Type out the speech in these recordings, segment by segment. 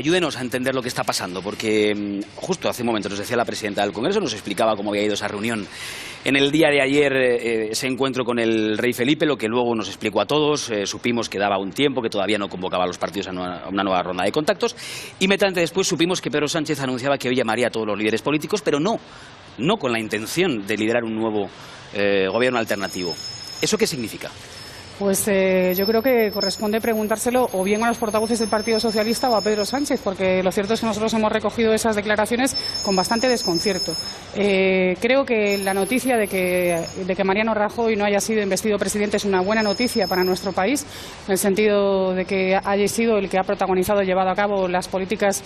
Ayúdenos a entender lo que está pasando, porque justo hace un momento nos decía la presidenta del Congreso, nos explicaba cómo había ido esa reunión. En el día de ayer, ese encuentro con el rey Felipe, lo que luego nos explicó a todos, supimos que daba un tiempo, que todavía no convocaba a los partidos a una nueva ronda de contactos, y inmediatamente después supimos que Pedro Sánchez anunciaba que hoy llamaría a todos los líderes políticos, pero no con la intención de liderar un nuevo gobierno alternativo. ¿Eso qué significa? Pues yo creo que corresponde preguntárselo o bien a los portavoces del Partido Socialista o a Pedro Sánchez, porque lo cierto es que nosotros hemos recogido esas declaraciones con bastante desconcierto. Creo que la noticia de que Mariano Rajoy no haya sido investido presidente es una buena noticia para nuestro país, en el sentido de que haya sido el que ha protagonizado, llevado a cabo las políticas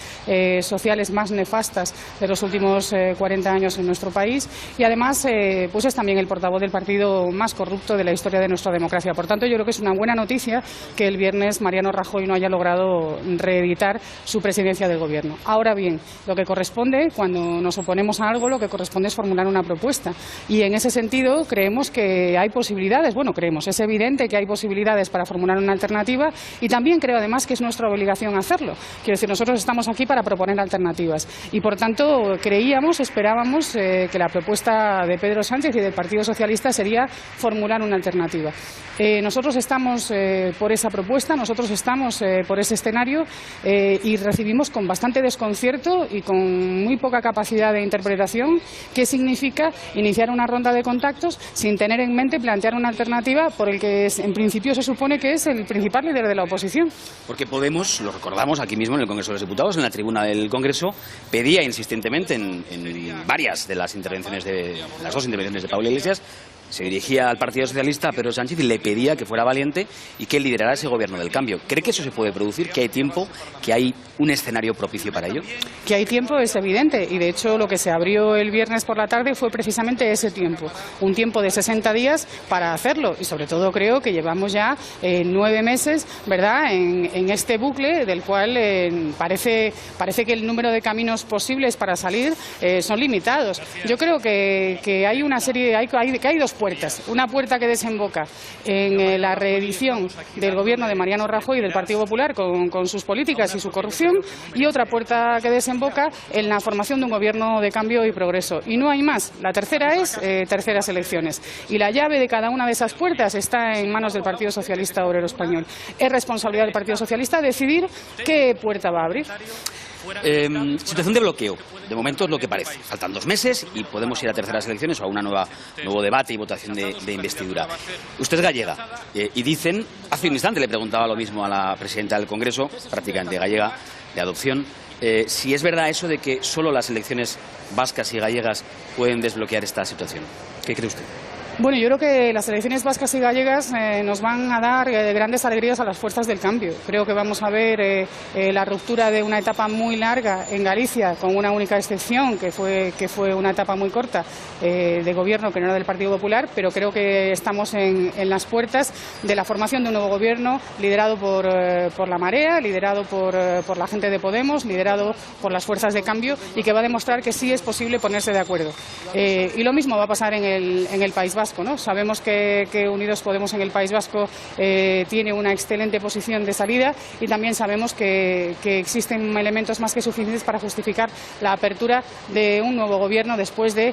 sociales más nefastas de los últimos 40 años en nuestro país, y además pues es también el portavoz del partido más corrupto de la historia de nuestra democracia. Por tanto, yo creo que es una buena noticia que el viernes Mariano Rajoy no haya logrado reeditar su presidencia del Gobierno. Ahora bien, lo que corresponde, cuando nos oponemos a algo, lo que corresponde es formular una propuesta. Y en ese sentido creemos que hay posibilidades, es evidente que hay posibilidades para formular una alternativa, y también creo además que es nuestra obligación hacerlo. Quiero decir, nosotros estamos aquí para proponer alternativas y, por tanto, esperábamos que la propuesta de Pedro Sánchez y del Partido Socialista sería formular una alternativa. Nosotros estamos por esa propuesta, nosotros estamos por ese escenario y recibimos con bastante desconcierto y con muy poca capacidad de interpretación qué significa iniciar una ronda de contactos sin tener en mente plantear una alternativa por el que en principio se supone que es el principal líder de la oposición. Porque Podemos, lo recordamos aquí mismo en el Congreso de los Diputados, en la tribuna del Congreso, pedía insistentemente en varias de las dos intervenciones de Pablo Iglesias, se dirigía al Partido Socialista, a Pedro Sánchez, y le pedía que fuera valiente y que liderara ese gobierno del cambio. ¿Cree que eso se puede producir, que hay tiempo, que hay un escenario propicio para ello? Que hay tiempo es evidente, y de hecho lo que se abrió el viernes por la tarde fue precisamente ese tiempo, un tiempo de 60 días para hacerlo, y sobre todo creo que llevamos ya 9 meses, ¿verdad?, en este bucle del cual parece que el número de caminos posibles para salir son limitados. Yo creo que hay una serie, que hay dos puertas. Una puerta que desemboca en la reedición del gobierno de Mariano Rajoy y del Partido Popular con sus políticas y su corrupción, y otra puerta que desemboca en la formación de un gobierno de cambio y progreso. Y no hay más. La tercera es terceras elecciones. Y la llave de cada una de esas puertas está en manos del Partido Socialista Obrero Español. Es responsabilidad del Partido Socialista decidir qué puerta va a abrir. Situación de bloqueo. De momento es lo que parece. Faltan 2 meses y podemos ir a terceras elecciones o a un nuevo debate y votación de investidura. Usted es gallega y dicen, hace un instante le preguntaba lo mismo a la presidenta del Congreso, prácticamente gallega, de adopción, si es verdad eso de que solo las elecciones vascas y gallegas pueden desbloquear esta situación. ¿Qué cree usted? Bueno, yo creo que las elecciones vascas y gallegas nos van a dar grandes alegrías a las fuerzas del cambio. Creo que vamos a ver la ruptura de una etapa muy larga en Galicia, con una única excepción, que fue una etapa muy corta de gobierno que no era del Partido Popular, pero creo que estamos en las puertas de la formación de un nuevo gobierno liderado por la Marea, liderado por la gente de Podemos, liderado por las fuerzas de cambio, y que va a demostrar que sí es posible ponerse de acuerdo. Y lo mismo va a pasar en el País Vasco, ¿no? Sabemos que Unidos Podemos en el País Vasco tiene una excelente posición de salida, y también sabemos que existen elementos más que suficientes para justificar la apertura de un nuevo gobierno después de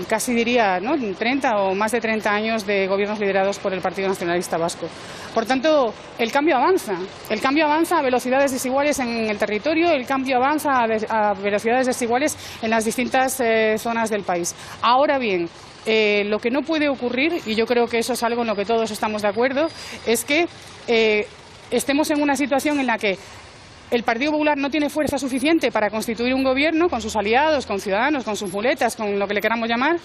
casi diría, ¿no?, 30 o más de 30 años de gobiernos liderados por el Partido Nacionalista Vasco. Por tanto, el cambio avanza a velocidades desiguales en el territorio, el cambio avanza a velocidades desiguales en las distintas zonas del país. Ahora bien, lo que no puede ocurrir, y yo creo que eso es algo en lo que todos estamos de acuerdo, es que estemos en una situación en la que el Partido Popular no tiene fuerza suficiente para constituir un gobierno con sus aliados, con Ciudadanos, con sus muletas, con lo que le queramos llamar,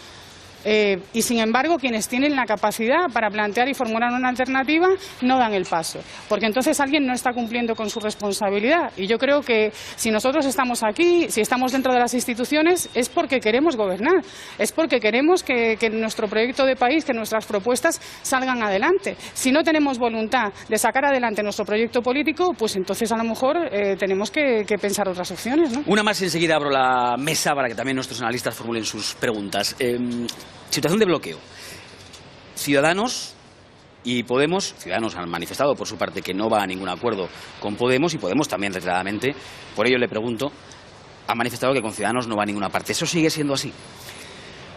y sin embargo quienes tienen la capacidad para plantear y formular una alternativa no dan el paso, porque entonces alguien no está cumpliendo con su responsabilidad. Y yo creo que si nosotros estamos aquí, si estamos dentro de las instituciones, es porque queremos gobernar, es porque queremos que nuestro proyecto de país, que nuestras propuestas salgan adelante. Si no tenemos voluntad de sacar adelante nuestro proyecto político, pues entonces a lo mejor tenemos que pensar otras opciones, ¿no? Una más, enseguida abro la mesa para que también nuestros analistas formulen sus preguntas. Situación de bloqueo. Ciudadanos y Podemos. Ciudadanos han manifestado por su parte que no va a ningún acuerdo con Podemos, y Podemos también reiteradamente, por ello le pregunto, ha manifestado que con Ciudadanos no va a ninguna parte. ¿Eso sigue siendo así?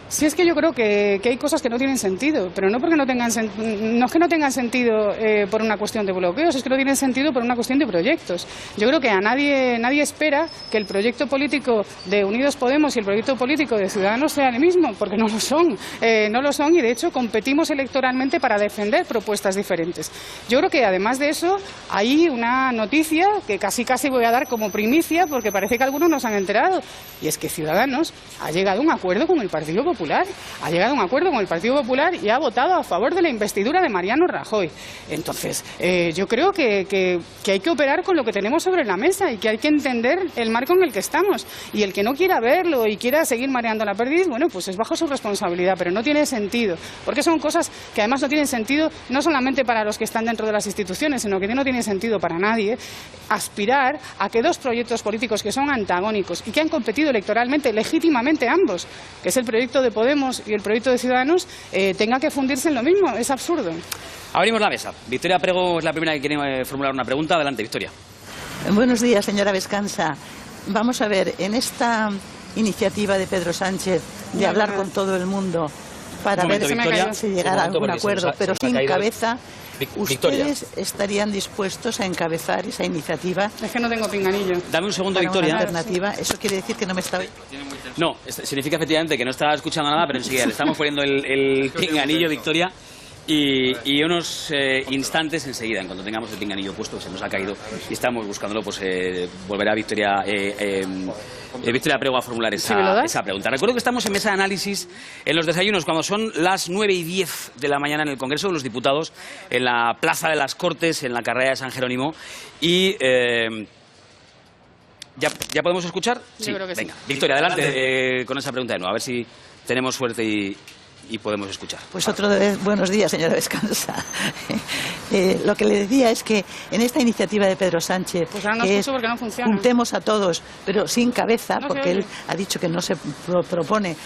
Sí, es que yo creo que hay cosas que no tienen sentido, pero no porque no es que no tengan sentido por una cuestión de bloqueos, es que no tienen sentido por una cuestión de proyectos. Yo creo que a nadie espera que el proyecto político de Unidos Podemos y el proyecto político de Ciudadanos sea el mismo, porque no lo son. No lo son, y de hecho competimos electoralmente para defender propuestas diferentes. Yo creo que además de eso hay una noticia que casi voy a dar como primicia, porque parece que algunos no se han enterado, y es que Ciudadanos ha llegado a un acuerdo con el Partido Popular. Ha llegado a un acuerdo con el Partido Popular y ha votado a favor de la investidura de Mariano Rajoy. Entonces, yo creo que hay que operar con lo que tenemos sobre la mesa y que hay que entender el marco en el que estamos. Y el que no quiera verlo y quiera seguir mareando la perdiz, bueno, pues es bajo su responsabilidad, pero no tiene sentido. Porque son cosas que además no tienen sentido no solamente para los que están dentro de las instituciones, sino que no tiene sentido para nadie aspirar a que dos proyectos políticos que son antagónicos y que han competido electoralmente, legítimamente ambos, que es el proyecto de Podemos y el proyecto de Ciudadanos, tenga que fundirse en lo mismo. Es absurdo. Abrimos la mesa. Victoria Prego es la primera que quiere formular una pregunta. Adelante, Victoria. Buenos días, señora Vescansa. Vamos a ver, en esta iniciativa de Pedro Sánchez de hablar con todo el mundo para ver si llegara a algún acuerdo, pero sin cabeza, ¿ustedes estarían dispuestos a encabezar esa iniciativa? Es que no tengo pinganillo. Dame un segundo, Victoria. Alternativa. Eso quiere decir que no me está... No, significa efectivamente que no está escuchando nada, pero enseguida le estamos poniendo el pinganillo, Victoria. Y unos instantes enseguida, en cuanto tengamos el pinganillo puesto, que se nos ha caído y estamos buscándolo, pues volverá Victoria Prego a formular esa pregunta. Recuerdo que estamos en mesa de análisis en los desayunos, cuando son las 9:10 de la mañana en el Congreso de los Diputados, en la Plaza de las Cortes, en la carrera de San Jerónimo. Y ¿ya podemos escuchar? Sí, yo creo que venga, sí. Victoria, adelante con esa pregunta de nuevo, a ver si tenemos suerte y podemos escuchar. Pues otro de buenos días, señora Vescansa. Lo que le decía es que en esta iniciativa de Pedro Sánchez, pues ahora no que escucho porque no funciona. Juntemos a todos, pero sin cabeza, No, porque él ha dicho que no se propone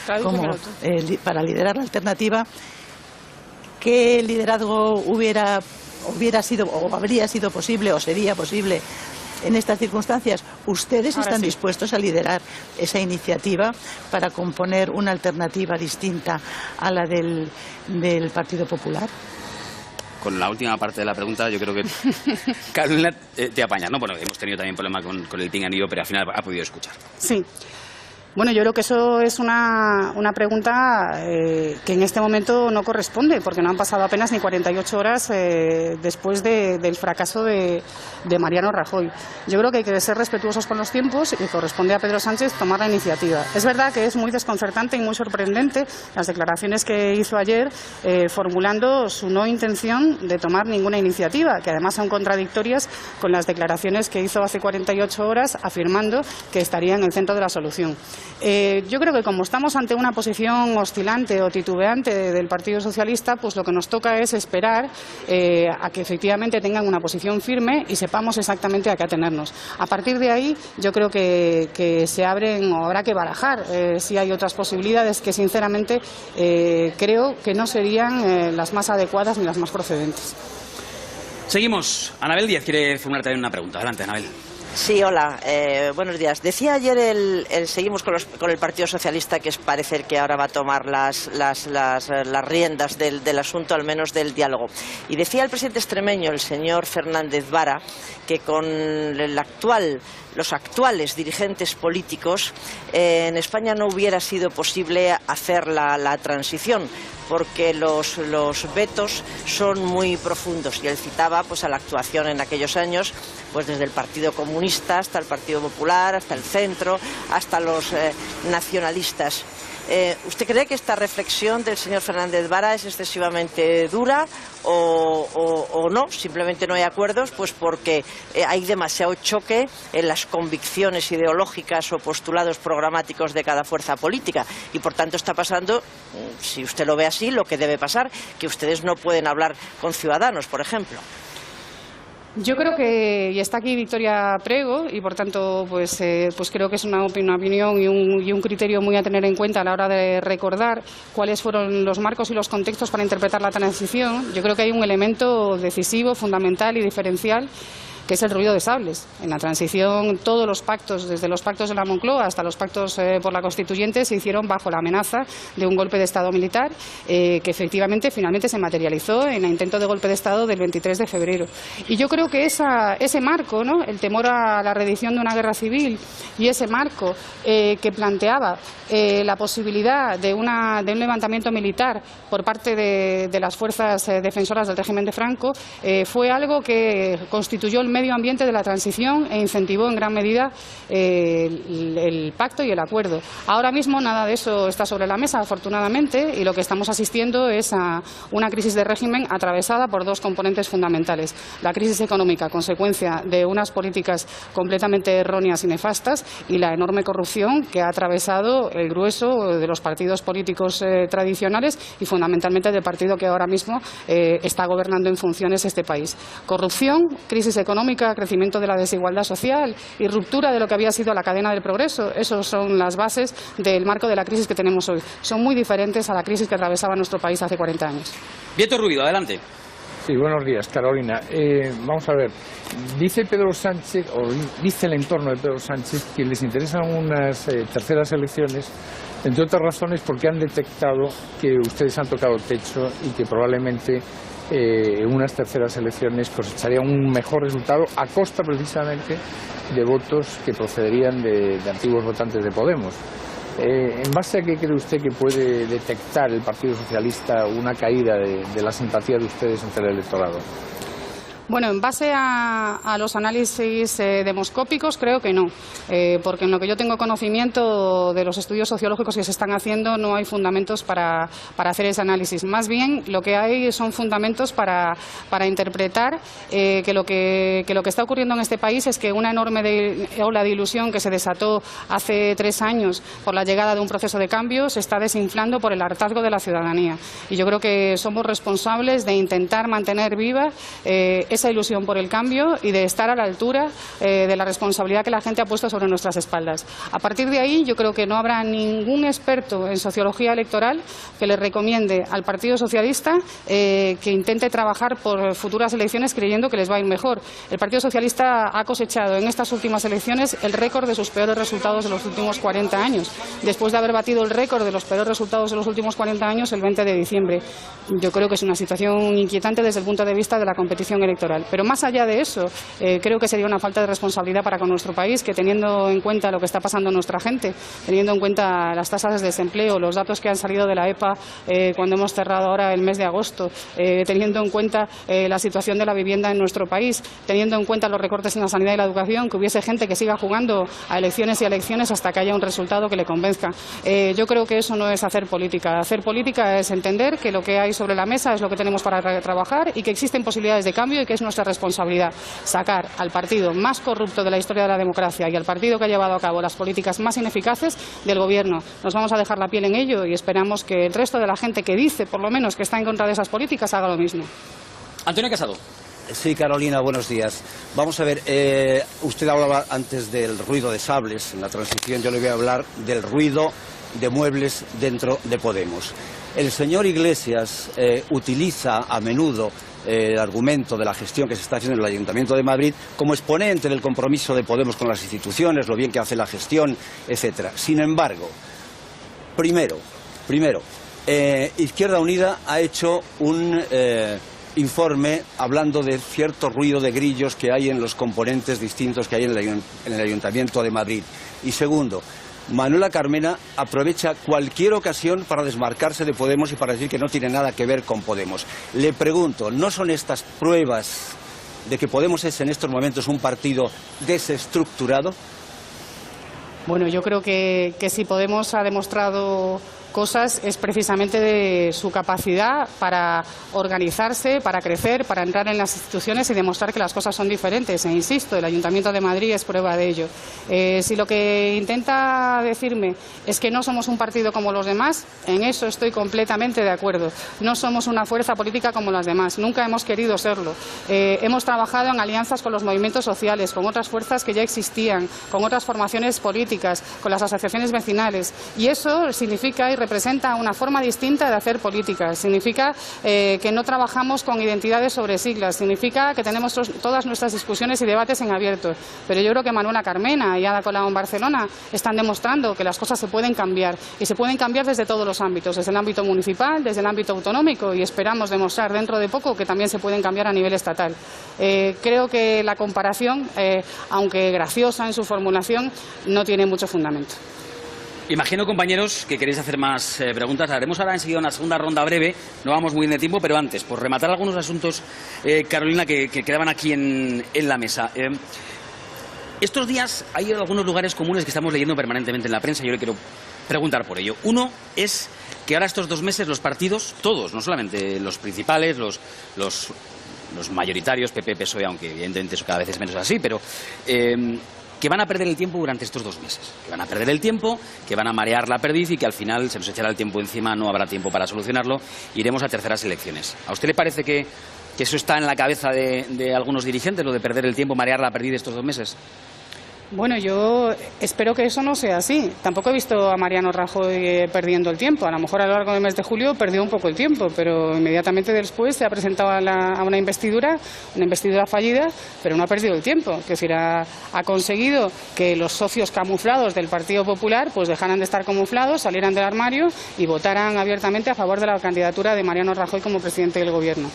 para liderar la alternativa, ¿qué liderazgo hubiera sido o habría sido posible o sería posible en estas circunstancias? ¿Ustedes están dispuestos a liderar esa iniciativa para componer una alternativa distinta a la del Partido Popular? Con la última parte de la pregunta, yo creo que Carolina te apañas, ¿no? Bueno, hemos tenido también problema con el pinganillo, pero al final ha podido escuchar. Sí. Bueno, yo creo que eso es una pregunta que en este momento no corresponde, porque no han pasado apenas ni 48 horas después del fracaso de Mariano Rajoy. Yo creo que hay que ser respetuosos con los tiempos y corresponde a Pedro Sánchez tomar la iniciativa. Es verdad que es muy desconcertante y muy sorprendente las declaraciones que hizo ayer formulando su no intención de tomar ninguna iniciativa, que además son contradictorias con las declaraciones que hizo hace 48 horas afirmando que estaría en el centro de la solución. Yo creo que como estamos ante una posición oscilante o titubeante del Partido Socialista, pues lo que nos toca es esperar a que efectivamente tengan una posición firme y sepamos exactamente a qué atenernos. A partir de ahí yo creo que se abren o habrá que barajar si hay otras posibilidades que sinceramente creo que no serían las más adecuadas ni las más procedentes. Seguimos. Anabel Díaz quiere formular también una pregunta. Adelante, Anabel. Sí, hola, buenos días. Decía ayer seguimos con el Partido Socialista, que es parecer que ahora va a tomar las riendas del asunto, al menos del diálogo. Y decía el presidente extremeño, el señor Fernández Vara, que con los actuales dirigentes políticos en España no hubiera sido posible hacer la transición, porque los vetos son muy profundos. Y él citaba pues a la actuación en aquellos años, pues desde el Partido Comunista hasta el Partido Popular, hasta el centro, hasta los nacionalistas. ¿Usted cree que esta reflexión del señor Fernández Vara es excesivamente dura o no? Simplemente no hay acuerdos pues porque hay demasiado choque en las convicciones ideológicas o postulados programáticos de cada fuerza política y por tanto está pasando, si usted lo ve así, lo que debe pasar, que ustedes no pueden hablar con Ciudadanos, por ejemplo. Yo creo que, y está aquí Victoria Prego, y por tanto pues creo que es una opinión y un criterio muy a tener en cuenta a la hora de recordar cuáles fueron los marcos y los contextos para interpretar la transición. Yo creo que hay un elemento decisivo, fundamental y diferencial, que es el ruido de sables. En la transición, todos los pactos, desde los pactos de la Moncloa hasta los pactos por la Constituyente, se hicieron bajo la amenaza de un golpe de Estado militar que efectivamente finalmente se materializó en el intento de golpe de Estado del 23 de febrero. Y yo creo que ese marco, ¿no?, el temor a la reedición de una guerra civil y ese marco que planteaba la posibilidad de un levantamiento militar por parte de las fuerzas defensoras del régimen de Franco fue algo que constituyó el medio ambiente de la transición e incentivó en gran medida el pacto y el acuerdo. Ahora mismo nada de eso está sobre la mesa, afortunadamente, y lo que estamos asistiendo es a una crisis de régimen atravesada por dos componentes fundamentales. La crisis económica, consecuencia de unas políticas completamente erróneas y nefastas, y la enorme corrupción que ha atravesado el grueso de los partidos políticos tradicionales y fundamentalmente del partido que ahora mismo está gobernando en funciones este país. Corrupción, crisis económica, crecimiento de la desigualdad social y ruptura de lo que había sido la cadena del progreso. Esas son las bases del marco de la crisis que tenemos hoy. Son muy diferentes a la crisis que atravesaba nuestro país hace 40 años. Vieto Rubido, adelante. Sí, buenos días, Carolina. Vamos a ver, dice Pedro Sánchez, o dice el entorno de Pedro Sánchez, que les interesan unas terceras elecciones, entre otras razones porque han detectado que ustedes han tocado techo y que probablemente unas terceras elecciones cosecharían un mejor resultado a costa precisamente de votos que procederían de antiguos votantes de Podemos. ¿En base a qué cree usted que puede detectar el Partido Socialista una caída de la simpatía de ustedes entre el electorado? Bueno, en base a los análisis demoscópicos creo que no, porque en lo que yo tengo conocimiento de los estudios sociológicos que se están haciendo no hay fundamentos para hacer ese análisis. Más bien lo que hay son fundamentos para interpretar que lo que está ocurriendo en este país es que una enorme ola de ilusión que se desató hace 3 años por la llegada de un proceso de cambio se está desinflando por el hartazgo de la ciudadanía. Y yo creo que somos responsables de intentar mantener viva esa ilusión por el cambio y de estar a la altura de la responsabilidad que la gente ha puesto sobre nuestras espaldas. A partir de ahí, yo creo que no habrá ningún experto en sociología electoral que le recomiende al Partido Socialista que intente trabajar por futuras elecciones creyendo que les va a ir mejor. El Partido Socialista ha cosechado en estas últimas elecciones el récord de sus peores resultados de los últimos 40 años, después de haber batido el récord de los peores resultados de los últimos 40 años el 20 de diciembre. Yo creo que es una situación inquietante desde el punto de vista de la competición electoral. Pero más allá de eso, creo que sería una falta de responsabilidad para con nuestro país que, teniendo en cuenta lo que está pasando en nuestra gente, teniendo en cuenta las tasas de desempleo, los datos que han salido de la EPA cuando hemos cerrado ahora el mes de agosto, teniendo en cuenta la situación de la vivienda en nuestro país, teniendo en cuenta los recortes en la sanidad y la educación, que hubiese gente que siga jugando a elecciones y elecciones hasta que haya un resultado que le convenzca. Yo creo que eso no es hacer política. Hacer política es entender que lo que hay sobre la mesa es lo que tenemos para trabajar y que existen posibilidades de cambio y que es nuestra responsabilidad sacar al partido más corrupto de la historia de la democracia y al partido que ha llevado a cabo las políticas más ineficaces del gobierno. Nos vamos a dejar la piel en ello y esperamos que el resto de la gente que dice, por lo menos, que está en contra de esas políticas haga lo mismo. Antonio Casado. Sí, Carolina, buenos días. Vamos a ver, usted hablaba antes del ruido de sables en la transición, yo le voy a hablar del ruido de muebles dentro de Podemos. El señor Iglesias utiliza a menudo el argumento de la gestión que se está haciendo en el Ayuntamiento de Madrid como exponente del compromiso de Podemos con las instituciones, lo bien que hace la gestión, etcétera. Sin embargo, primero, Izquierda Unida ha hecho un informe hablando de cierto ruido de grillos que hay en los componentes distintos que hay en el Ayuntamiento de Madrid. Y segundo, Manuela Carmena aprovecha cualquier ocasión para desmarcarse de Podemos y para decir que no tiene nada que ver con Podemos. Le pregunto, ¿no son estas pruebas de que Podemos es en estos momentos un partido desestructurado? Bueno, yo creo que si Podemos ha demostrado cosas es precisamente de su capacidad para organizarse, para crecer, para entrar en las instituciones y demostrar que las cosas son diferentes. E insisto, el Ayuntamiento de Madrid es prueba de ello. Si lo que intenta decirme es que no somos un partido como los demás, en eso estoy completamente de acuerdo. No somos una fuerza política como las demás, nunca hemos querido serlo. Hemos trabajado en alianzas con los movimientos sociales, con otras fuerzas que ya existían, con otras formaciones políticas, con las asociaciones vecinales, y eso significa y representa una forma distinta de hacer política. Significa que no trabajamos con identidades sobre siglas, significa que tenemos todas nuestras discusiones y debates en abierto. Pero yo creo que Manuela Carmena y Ada Colau en Barcelona están demostrando que las cosas se pueden cambiar, y se pueden cambiar desde todos los ámbitos, desde el ámbito municipal, desde el ámbito autonómico, y esperamos demostrar dentro de poco que también se pueden cambiar a nivel estatal. Creo que la comparación, aunque graciosa en su formulación, no tiene mucho fundamento. Imagino, compañeros, que queréis hacer más preguntas. Haremos ahora enseguida una segunda ronda breve. No vamos muy bien de tiempo, pero antes, por rematar algunos asuntos, Carolina, que quedaban aquí en la mesa. Estos días hay algunos lugares comunes que estamos leyendo permanentemente en la prensa. Yo le quiero preguntar por ello. Uno es que ahora estos 2 meses los partidos, todos, no solamente los principales, los mayoritarios, PP, PSOE, aunque evidentemente eso cada vez es menos así, pero que van a perder el tiempo durante estos 2 meses. Que van a perder el tiempo, que van a marear la perdiz y que al final se nos echará el tiempo encima, no habrá tiempo para solucionarlo, iremos a terceras elecciones. ¿A usted le parece que eso está en la cabeza de algunos dirigentes, lo de perder el tiempo, marear la perdiz estos 2 meses? Bueno, yo espero que eso no sea así. Tampoco he visto a Mariano Rajoy perdiendo el tiempo. A lo mejor a lo largo del mes de julio perdió un poco el tiempo, pero inmediatamente después se ha presentado a una investidura fallida, pero no ha perdido el tiempo. Es decir, ha conseguido que los socios camuflados del Partido Popular pues dejaran de estar camuflados, salieran del armario y votaran abiertamente a favor de la candidatura de Mariano Rajoy como presidente del Gobierno.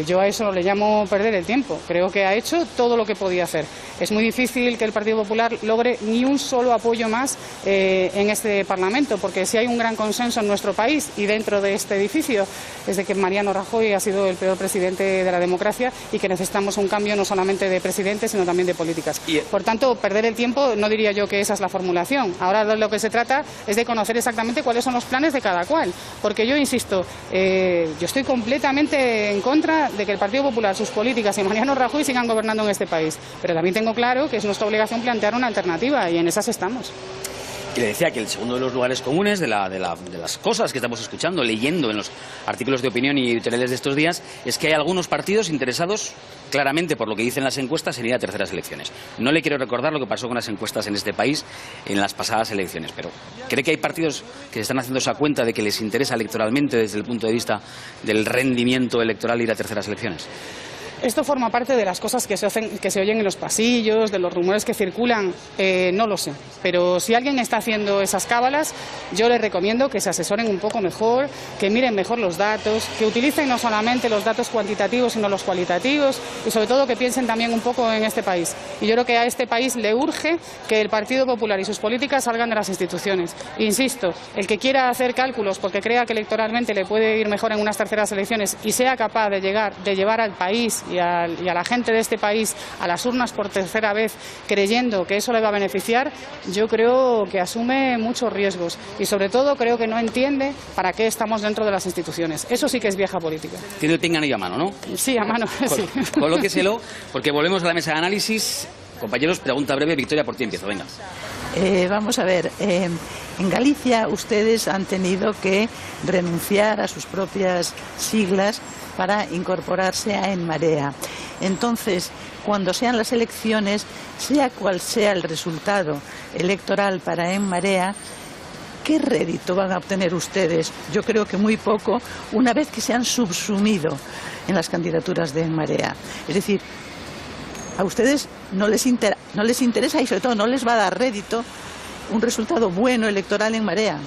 Yo a eso le llamo perder el tiempo. Creo que ha hecho todo lo que podía hacer. Es muy difícil que el Partido Popular logre ni un solo apoyo más en este Parlamento, porque si hay un gran consenso en nuestro país y dentro de este edificio es de que Mariano Rajoy ha sido el peor presidente de la democracia y que necesitamos un cambio no solamente de presidente sino también de políticas. Por tanto, perder el tiempo no diría yo que esa es la formulación. Ahora de lo que se trata es de conocer exactamente cuáles son los planes de cada cual, porque yo insisto, yo estoy completamente en contra de que el Partido Popular, sus políticas y Mariano Rajoy sigan gobernando en este país, pero también tengo claro que es nuestra obligación plantear una alternativa y en esas estamos. Y le decía que el segundo de los lugares comunes de las cosas que estamos escuchando, leyendo en los artículos de opinión y editoriales de estos días, es que hay algunos partidos interesados claramente por lo que dicen las encuestas en ir a terceras elecciones. No le quiero recordar lo que pasó con las encuestas en este país en las pasadas elecciones, pero ¿cree que hay partidos que se están haciendo esa cuenta de que les interesa electoralmente desde el punto de vista del rendimiento electoral ir a terceras elecciones? Esto forma parte de las cosas que se oyen en los pasillos, de los rumores que circulan, no lo sé. Pero si alguien está haciendo esas cábalas, yo les recomiendo que se asesoren un poco mejor, que miren mejor los datos, que utilicen no solamente los datos cuantitativos, sino los cualitativos, y sobre todo que piensen también un poco en este país. Y yo creo que a este país le urge que el Partido Popular y sus políticas salgan de las instituciones. Insisto, el que quiera hacer cálculos porque crea que electoralmente le puede ir mejor en unas terceras elecciones y sea capaz de llevar al país y a la gente de este país a las urnas por tercera vez creyendo que eso le va a beneficiar, yo creo que asume muchos riesgos y sobre todo creo que no entiende para qué estamos dentro de las instituciones. Eso sí que es vieja política. Tiene el pinganillo a mano, ¿no? Sí, a mano, sí. Colóqueselo, porque volvemos a la mesa de análisis. Compañeros, pregunta breve. Victoria, por ti empiezo, venga. Vamos a ver, en Galicia ustedes han tenido que renunciar a sus propias siglas para incorporarse a En Marea. Entonces, cuando sean las elecciones, sea cual sea el resultado electoral para En Marea, ¿qué rédito van a obtener ustedes? Yo creo que muy poco, una vez que se han subsumido en las candidaturas de En Marea. Es decir, a ustedes no les interesa y sobre todo no les va a dar rédito un resultado bueno electoral En Marea.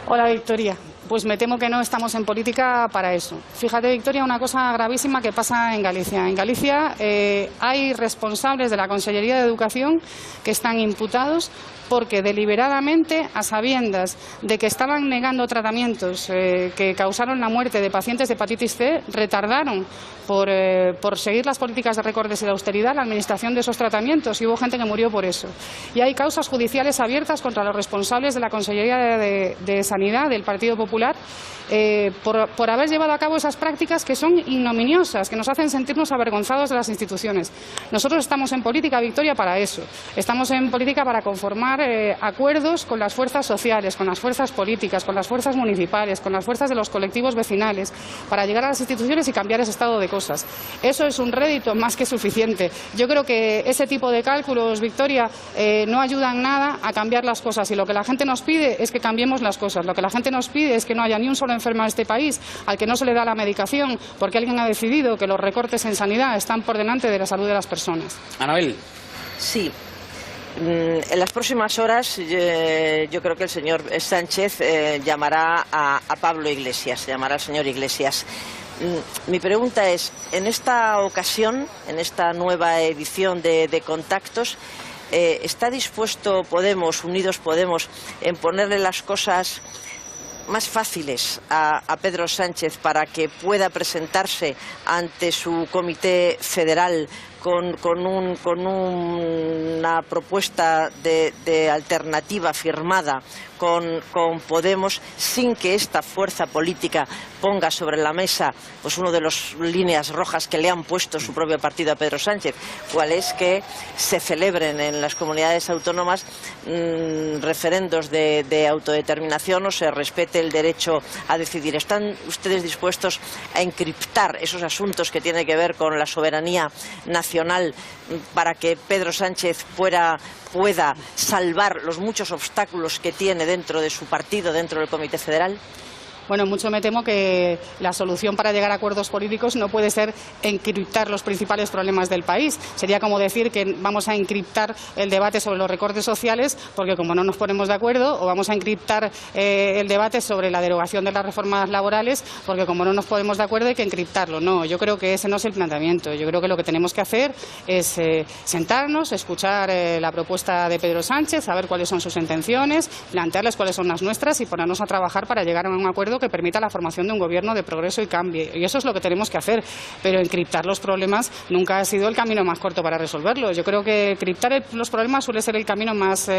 Hola, Victoria. pues me temo que no estamos en política para eso. Fíjate, Victoria, una cosa gravísima que pasa en Galicia. En Galicia hay responsables de la Consellería de Educación que están imputados porque deliberadamente, a sabiendas de que estaban negando tratamientos que causaron la muerte de pacientes de hepatitis C, retardaron por seguir las políticas de recortes y de austeridad la administración de esos tratamientos, y hubo gente que murió por eso. Y hay causas judiciales abiertas contra los responsables de la Consellería de Sanidad del Partido Popular por haber llevado a cabo esas prácticas que son ignominiosas, que nos hacen sentirnos avergonzados de las instituciones. Nosotros estamos en política, Victoria, para eso. Estamos en política para conformar acuerdos con las fuerzas sociales, con las fuerzas políticas, con las fuerzas municipales, con las fuerzas de los colectivos vecinales, para llegar a las instituciones y cambiar ese estado de cosas. Eso es un rédito más que suficiente. Yo creo que ese tipo de cálculos, Victoria, no ayudan nada a cambiar las cosas, y lo que la gente nos pide es que cambiemos las cosas. Lo que la gente nos pide es que no haya ni un solo enfermo en este país al que no se le da la medicación porque alguien ha decidido que los recortes en sanidad están por delante de la salud de las personas. Anabel. Sí. En las próximas horas yo creo que el señor Sánchez llamará a Pablo Iglesias, llamará al señor Iglesias. Mi pregunta es, en esta ocasión, en esta nueva edición de Contactos, ¿está dispuesto Podemos, Unidos Podemos, en ponerle las cosas más fáciles a Pedro Sánchez para que pueda presentarse ante su comité federal con una propuesta de alternativa firmada con Podemos, sin que esta fuerza política ponga sobre la mesa pues una de las líneas rojas que le han puesto su propio partido a Pedro Sánchez, cual es que se celebren en las comunidades autónomas referendos de autodeterminación o se respete el derecho a decidir? ¿Están ustedes dispuestos a encriptar esos asuntos que tienen que ver con la soberanía nacional para que Pedro Sánchez pueda salvar los muchos obstáculos que tiene dentro de su partido, dentro del Comité Federal? Bueno, mucho me temo que la solución para llegar a acuerdos políticos no puede ser encriptar los principales problemas del país. Sería como decir que vamos a encriptar el debate sobre los recortes sociales porque como no nos ponemos de acuerdo, o vamos a encriptar el debate sobre la derogación de las reformas laborales porque como no nos ponemos de acuerdo hay que encriptarlo. No, yo creo que ese no es el planteamiento. Yo creo que lo que tenemos que hacer es sentarnos, escuchar la propuesta de Pedro Sánchez, saber cuáles son sus intenciones, plantearles cuáles son las nuestras y ponernos a trabajar para llegar a un acuerdo que permita la formación de un gobierno de progreso y cambio. Y eso es lo que tenemos que hacer. Pero encriptar los problemas nunca ha sido el camino más corto para resolverlos. Yo creo que encriptar los problemas suele ser el camino más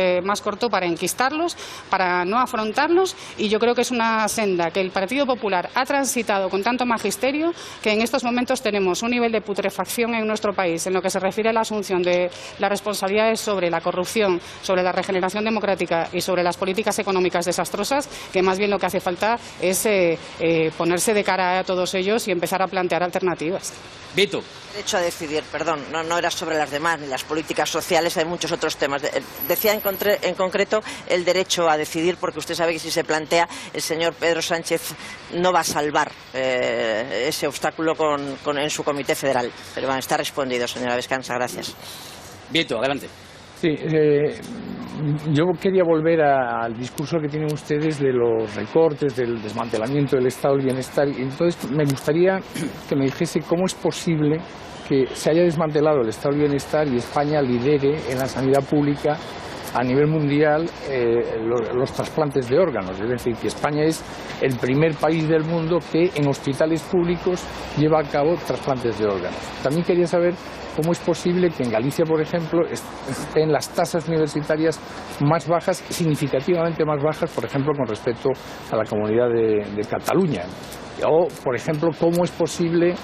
corto para enquistarlos, para no afrontarlos, y yo creo que es una senda que el Partido Popular ha transitado con tanto magisterio que en estos momentos tenemos un nivel de putrefacción en nuestro país en lo que se refiere a la asunción de las responsabilidades sobre la corrupción, sobre la regeneración democrática y sobre las políticas económicas desastrosas, que más bien lo que hace falta es ponerse de cara a todos ellos y empezar a plantear alternativas. Vito. Derecho a decidir, perdón, no era sobre las demás, ni las políticas sociales, hay muchos otros temas. Decía en concreto el derecho a decidir, porque usted sabe que si se plantea, el señor Pedro Sánchez no va a salvar ese obstáculo en su comité federal. Pero bueno, está respondido, señora Vescanza, gracias. Vito, adelante. Sí, yo quería volver al discurso que tienen ustedes de los recortes, del desmantelamiento del estado del bienestar. Y entonces me gustaría que me dijese cómo es posible que se haya desmantelado el estado del bienestar y España lidere en la sanidad pública a nivel mundial los trasplantes de órganos. Es decir, que España es el primer país del mundo que en hospitales públicos lleva a cabo trasplantes de órganos. También quería saber cómo es posible que en Galicia, por ejemplo, estén las tasas universitarias más bajas, significativamente más bajas, por ejemplo, con respecto a la comunidad de Cataluña. O, por ejemplo, cómo es posible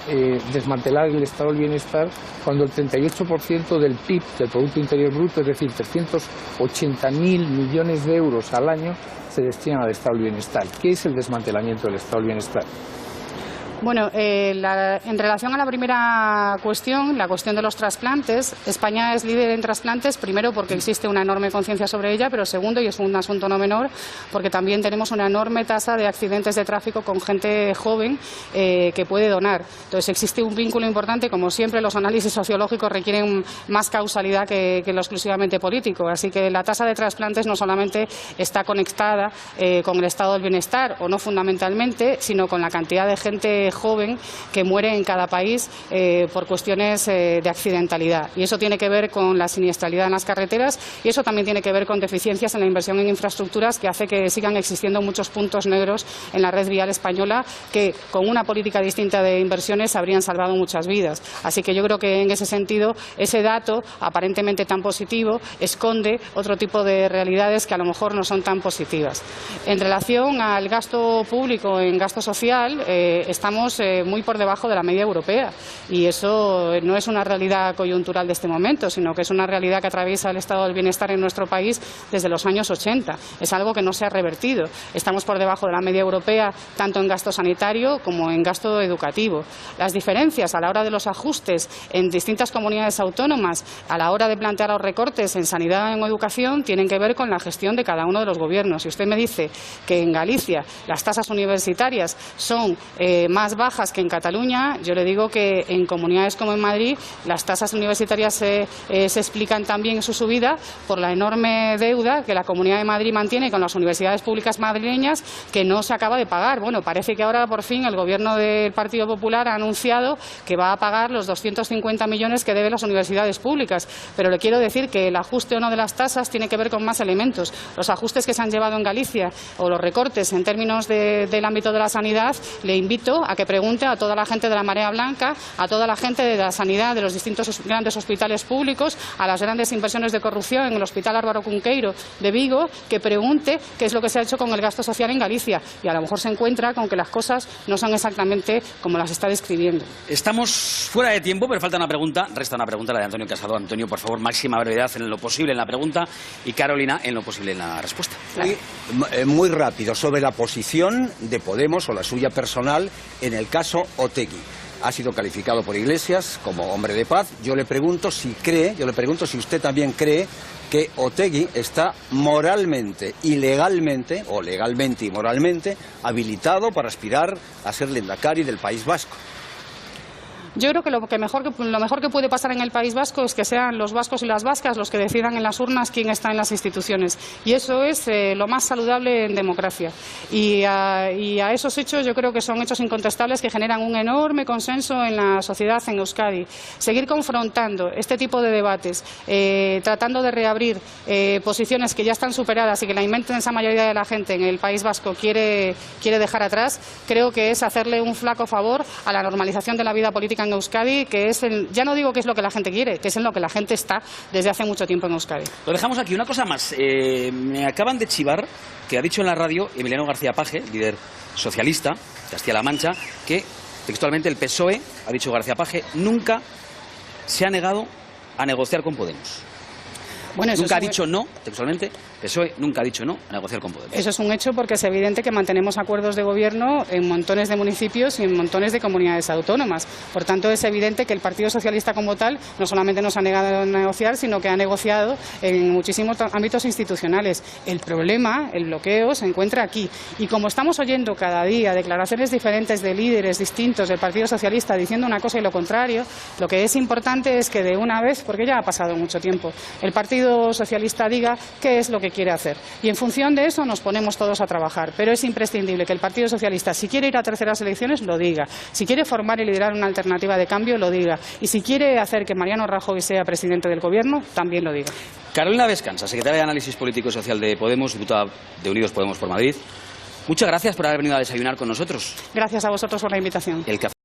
desmantelar el estado del bienestar cuando el 38% del PIB, del Producto Interior Bruto, es decir, 380.000 millones de euros al año, se destinan al estado del bienestar. ¿Qué es el desmantelamiento del estado del bienestar? Bueno, en relación a la primera cuestión, la cuestión de los trasplantes, España es líder en trasplantes, primero porque existe una enorme conciencia sobre ella, pero segundo, y es un asunto no menor, porque también tenemos una enorme tasa de accidentes de tráfico con gente joven que puede donar. Entonces existe un vínculo importante, como siempre los análisis sociológicos requieren más causalidad que lo exclusivamente político, así que la tasa de trasplantes no solamente está conectada con el estado del bienestar, o no fundamentalmente, sino con la cantidad de gente joven que muere en cada país por cuestiones de accidentalidad. Y eso tiene que ver con la siniestralidad en las carreteras y eso también tiene que ver con deficiencias en la inversión en infraestructuras que hace que sigan existiendo muchos puntos negros en la red vial española que con una política distinta de inversiones habrían salvado muchas vidas. Así que yo creo que en ese sentido ese dato aparentemente tan positivo esconde otro tipo de realidades que a lo mejor no son tan positivas. En relación al gasto público en gasto social, estamos muy por debajo de la media europea y eso no es una realidad coyuntural de este momento, sino que es una realidad que atraviesa el estado del bienestar en nuestro país desde los años 80. Es algo que no se ha revertido. Estamos por debajo de la media europea tanto en gasto sanitario como en gasto educativo. Las diferencias a la hora de los ajustes en distintas comunidades autónomas, a la hora de plantear los recortes en sanidad o en educación, tienen que ver con la gestión de cada uno de los gobiernos. Si usted me dice que en Galicia las tasas universitarias son más bajas que en Cataluña, yo le digo que en comunidades como en Madrid las tasas universitarias se explican también su subida por la enorme deuda que la Comunidad de Madrid mantiene con las universidades públicas madrileñas que no se acaba de pagar. Bueno, parece que ahora por fin el Gobierno del Partido Popular ha anunciado que va a pagar los 250 millones que deben las universidades públicas, pero le quiero decir que el ajuste o no de las tasas tiene que ver con más elementos. Los ajustes que se han llevado en Galicia o los recortes en términos del ámbito de la sanidad, le invito a que pregunte a toda la gente de la Marea Blanca, a toda la gente de la sanidad de los distintos grandes hospitales públicos, a las grandes inversiones de corrupción en el Hospital Álvaro Cunqueiro de Vigo, que pregunte qué es lo que se ha hecho con el gasto social en Galicia y a lo mejor se encuentra con que las cosas no son exactamente como las está describiendo. Estamos fuera de tiempo, pero falta una pregunta, resta una pregunta, la de Antonio Casado. Antonio, por favor, máxima brevedad en lo posible en la pregunta y Carolina en lo posible en la respuesta. Muy rápido, sobre la posición de Podemos o la suya personal en el caso Otegi. Ha sido calificado por Iglesias como hombre de paz. Yo le pregunto si usted también cree que Otegi está moralmente y legalmente, o legalmente y moralmente, habilitado para aspirar a ser Lehendakari del País Vasco. Yo creo que lo mejor que puede pasar en el País Vasco es que sean los vascos y las vascas los que decidan en las urnas quién está en las instituciones. Y eso es lo más saludable en democracia. Y a esos hechos yo creo que son hechos incontestables que generan un enorme consenso en la sociedad en Euskadi. Seguir confrontando este tipo de debates, tratando de reabrir posiciones que ya están superadas y que la inmensa mayoría de la gente en el País Vasco quiere dejar atrás, creo que es hacerle un flaco favor a la normalización de la vida política en Euskadi, que es ya no digo que es lo que la gente quiere, que es en lo que la gente está desde hace mucho tiempo en Euskadi. Lo dejamos aquí. Una cosa más. Me acaban de chivar que ha dicho en la radio Emiliano García Paje, líder socialista de Castilla-La Mancha, que textualmente el PSOE, ha dicho García Paje, nunca se ha negado a negociar con Podemos. Bueno, nunca ha dicho no, textualmente, PSOE nunca ha dicho no a negociar con Podemos. Eso es un hecho porque es evidente que mantenemos acuerdos de gobierno en montones de municipios y en montones de comunidades autónomas. Por tanto, es evidente que el Partido Socialista como tal no solamente nos ha negado a negociar, sino que ha negociado en muchísimos ámbitos institucionales. El problema, el bloqueo, se encuentra aquí. Y como estamos oyendo cada día declaraciones diferentes de líderes distintos del Partido Socialista diciendo una cosa y lo contrario, lo que es importante es que de una vez, porque ya ha pasado mucho tiempo, el Partido Socialista diga qué es lo que quiere hacer. Y en función de eso nos ponemos todos a trabajar. Pero es imprescindible que el Partido Socialista, si quiere ir a terceras elecciones, lo diga. Si quiere formar y liderar una alternativa de cambio, lo diga. Y si quiere hacer que Mariano Rajoy sea presidente del Gobierno, también lo diga. Carolina Vescansa, secretaria de Análisis Político y Social de Podemos, diputada de Unidos Podemos por Madrid. Muchas gracias por haber venido a desayunar con nosotros. Gracias a vosotros por la invitación. El café